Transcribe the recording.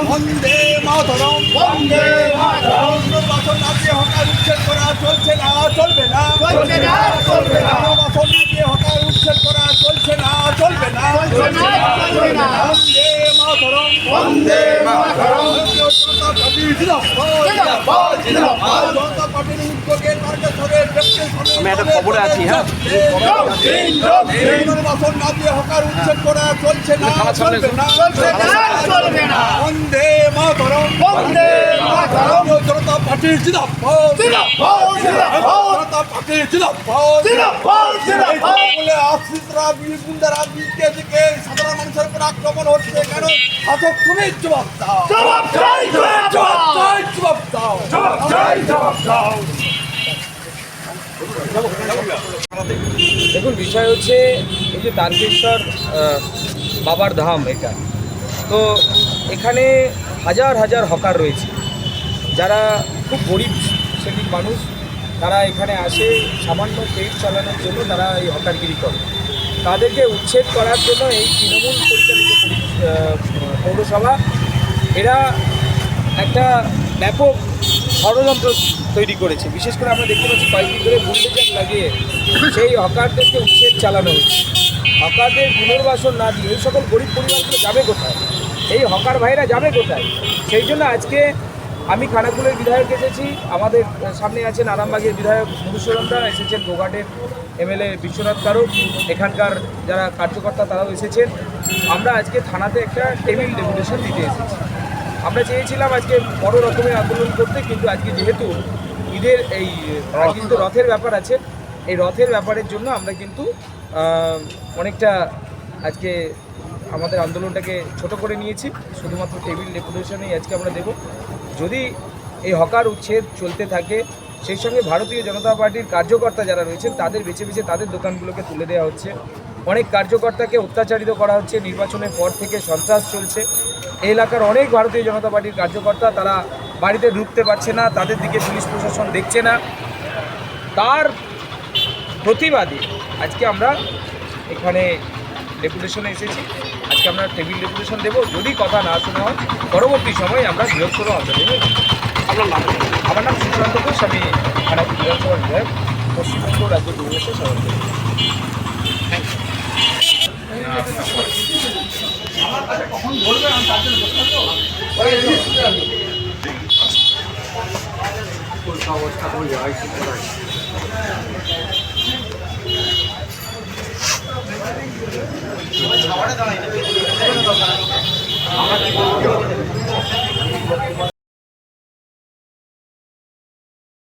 বন্দে মাতরম বন্দে মাতরম পুনর্বাসন না দিয়ে হকার উচ্ছেদ করা চলছে না চলবে না চলবে না চলবে না পুনর্বাসন না দিয়ে হকার উচ্ছেদ করা চলছে না চলবে না চলবে না বন্দে মাতরম বন্দে মাতরম ভারতীয় জনতা পার্টি জিন্দাবাদ জিন্দাবাদ জিন্দাবাদ জনতা পার্টির উদ্যোগে তারকেশ্বরের আমি একটা খবরে আছি। হ্যাঁ, পুনর্বাসন না দিয়ে হকার উচ্ছেদ করা চলছে না চলবে না চলবে না বন্দে মাতরম বন্দে মাতরম জনতা পার্টি জিন্দাবাদ জিন্দাবাদ জনতা পার্টি জিন্দাবাদ জিন্দাবাদ বলে আশ্রিতরা গুন্ডারা দিকে দিকে সাধারণ মানুষের উপর আক্রমণ হচ্ছে কেন শাসক তুমি জবাব দাও জবাব চাই জবাব চাই জবাব দাও জবাব চাই জবাব দাও। দেখুন, বিষয় হচ্ছে এই যে তারকেশ্বর বাবার ধাম, এটা তো এখানে হাজার হাজার হকার রয়েছে যারা খুব গরিব শ্রেণীর মানুষ। তারা এখানে আসে সামান্য পেট চালানোর জন্য, তারা এই হকারগিরি করে। তাদেরকে উচ্ছেদ করার জন্য এই তৃণমূল পরিচালিত পৌরসভা এরা একটা ব্যাপক ষড়যন্ত্র তৈরি করেছে। বিশেষ করে আমরা দেখতে পাচ্ছি কয়েকদিন ধরে বুলডোজার লাগিয়ে সেই হকারদেরকে উচ্ছেদ চালানো হচ্ছে। হকারদের পুনর্বাসন না দিয়ে এই সকল গরিব পরিবারগুলো যাবে কোথায়? এই হকার ভাইরা যাবে কোথায়? সেই জন্য আজকে আমি খানাকুলের বিধায়ক এসেছি, আমাদের সামনে আছেন আরামবাগের বিধায়ক মধুসূদন দা, এসেছেন গোঘাটের এমএলএ বিশ্বনাথ কারক, এখানকার যারা কার্যকর্তা তারাও এসেছেন। আমরা আজকে থানাতে একটা টেবিল ডেপুটেশন দিতে এসেছি। আমরা চেয়েছিলাম আজকে বড় রকমের আন্দোলন করতে, কিন্তু আজকে যেহেতু ঈদের এই কিন্তু রথের ব্যাপার আছে, এই রথের ব্যাপারের জন্য আমরা কিন্তু অনেকটা আজকে আমাদের আন্দোলনটাকে ছোট করে নিয়েছি। শুধুমাত্র টেবিল ডেপুটেশনেই আজকে আমরা দেব। যদি এই হকার উচ্ছেদ চলতে থাকে, সেই সঙ্গে ভারতীয় জনতা পার্টির কার্যকর্তা যারা রয়েছেন তাদের বেছে বেছে তাদের দোকানগুলোকে তুলে দেওয়া হচ্ছে। অনেক কার্যকর্তাকে অত্যাচারিত করা হচ্ছে। নির্বাচনের পর থেকে সন্ত্রাস চলছে। এই এলাকার অনেক ভারতীয় জনতা পার্টির কার্যকর্তা তারা বাড়িতে ঢুকতে পারছে না, তাদের দিকে পুলিশ প্রশাসন দেখছে না। তার প্রতিবাদে আজকে আমরা এখানে ডেপুটেশনে এসেছি। আজকে আমরা টেবিল ডেপুটেশন দেব। যদি কথা না শোনা হয়, পরবর্তী সময়ে আমরা বৃহত্তর আন্দোলনে। আপনার নাম? আমার নাম সুশান্ত ঘোষ, আমি খানাকুল বিধানসভার বিধায়ক, পশ্চিমবঙ্গ রাজ্য কংগ্রেসের সভাপতি। আমরা কি